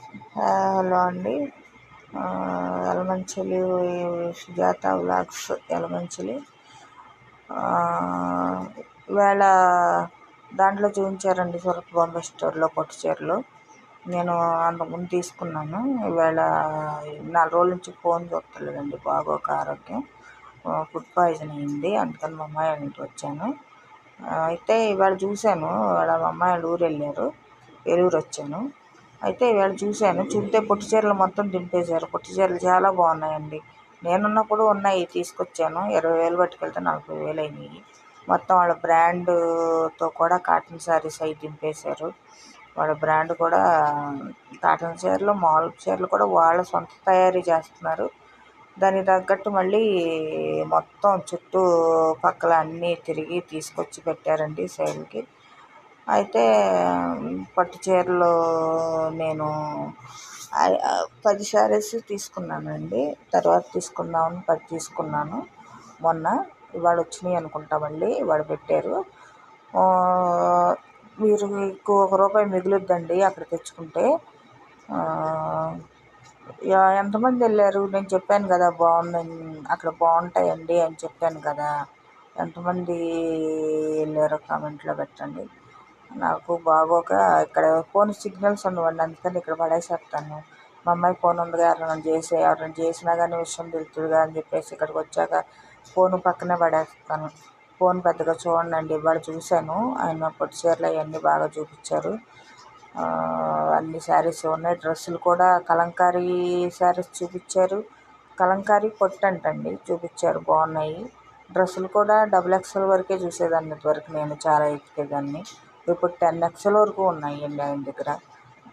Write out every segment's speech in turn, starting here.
Hello అండి. Yalamanchili Sujatha vlogs Yalamanchili. ఇవాళ దాంట్లో చూపించారండి సూరత్ బాంబే స్టోర్లో పట్టు చీరలు. నేను అంతకుముందు తీసుకున్నాను. ఇవాళ 4 రోజుల నుంచి ఫోన్ చూస్తలేదండి, బాగోక ఆరోగ్యం. ఫుడ్ పాయిజన్ అయింది, అందుకని మా అమ్మాయి వాళ్ళ ఇంటికి వచ్చాను. అయితే ఇవాళ చూశాను, ఇవాళ మా అమ్మాయి వాళ్ళు ఊరు వెళ్ళారు, ఏలూరు వచ్చాను. అయితే ఇవాళ చూస్తే పొట్టు చీరలు మొత్తం దింపేశారు. పొట్టు చీరలు చాలా బాగున్నాయండి. నేనున్నప్పుడు ఉన్నాయి, తీసుకొచ్చాను. 20,000 పట్టుకెళ్తే 40,000 అయినాయి. మొత్తం వాళ్ళ బ్రాండ్తో కూడా కాటన్ శారీస్ అవి దింపేశారు. వాళ్ళ బ్రాండ్ కూడా కాటన్ చీరలు, మామూలు చీరలు కూడా వాళ్ళ సొంత తయారీ చేస్తున్నారు. దానికి తగ్గట్టు మళ్ళీ మొత్తం చుట్టూ పక్కల అన్నీ తిరిగి తీసుకొచ్చి పెట్టారండి సేల్కి. అయితే పట్టు చీరలు నేను 10 శారీస్ తీసుకున్నానండి. తర్వాత తీసుకుందామని 10 తీసుకున్నాను మొన్న. ఇవాళ వచ్చినాయి అనుకుంటా, మళ్ళీ ఇవాళ పెట్టారు. మీరు మీకు ₹1 మిగులుద్దండి అక్కడ తెచ్చుకుంటే. ఎంతమంది వెళ్ళారు? నేను చెప్పాను కదా బాగుందని, అక్కడ బాగుంటాయండి అని చెప్పాను కదా. ఎంతమంది వెళ్ళారో కామెంట్లో పెట్టండి. నాకు బాగోక ఇక్కడ ఫోన్ సిగ్నల్స్ ఉండవండి, అందుకని ఇక్కడ పడేసేస్తాను. మా అమ్మాయి ఫోన్ ఉందిగా, ఎవరైనా చేసినా కానీ విషయం తెలుస్తుందిగా అని చెప్పేసి ఇక్కడికి వచ్చాక ఫోన్ పక్కనే పడేస్తాను. ఫోన్ పెద్దగా చూడండి. ఇవాళ చూశాను, ఆయన పట్టు చీరలు అవన్నీ బాగా చూపించారు. అన్ని శారీస్ ఉన్నాయి. డ్రెస్సులు కూడా కలంకారీ శారీస్ చూపించారు. కలంకారీ పట్టు అంటండి చూపించారు, బాగున్నాయి. డ్రెస్సులు కూడా XXL వరకే చూసేదాన్ని ఇదివరకు, నేను చాలా ఎక్కేదాన్ని. ఇప్పుడు 10XL వరకు ఉన్నాయండి ఆయన దగ్గర.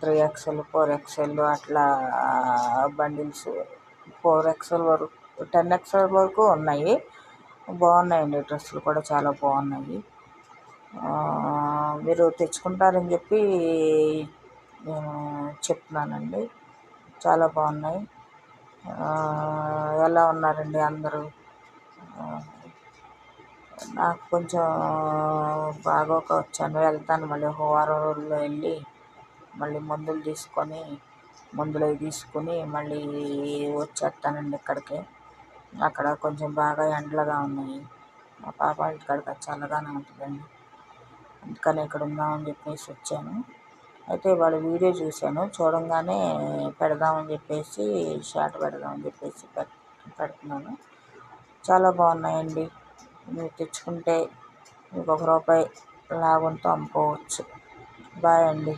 3XL, 4XL అట్లా బండిల్స్. 4XL వరకు, 10XL వరకు ఉన్నాయి. బాగున్నాయండి, డ్రెస్సులు కూడా చాలా బాగున్నాయి. మీరు తెచ్చుకుంటారని చెప్పి నేను చెప్తున్నానండి. చాలా బాగున్నాయి. ఎలా ఉన్నారండి అందరూ? నాకు కొంచెం బాగోక వచ్చాను, వెళ్తాను మళ్ళీ వారం రోజుల్లో వెళ్ళి మళ్ళీ మందులు అవి తీసుకుని మళ్ళీ వచ్చేస్తానండి ఇక్కడికి. అక్కడ కొంచెం బాగా ఎండలుగా ఉన్నాయి. మా పాప ఇంటికాడికి చల్లగానే ఉంటుందండి, అందుకని ఇక్కడ ఉందామని చెప్పేసి వచ్చాను. అయితే ఇవాళ వీడియో చూశాను, చూడంగానే పెడదామని చెప్పేసి షార్ట్ పెడదామని చెప్పేసి పెడుతున్నాను. చాలా బాగున్నాయండి. మీరు తెచ్చుకుంటే మీకు ₹1 లాభంతో అమ్ముకోవచ్చు. బాయ్ అండి.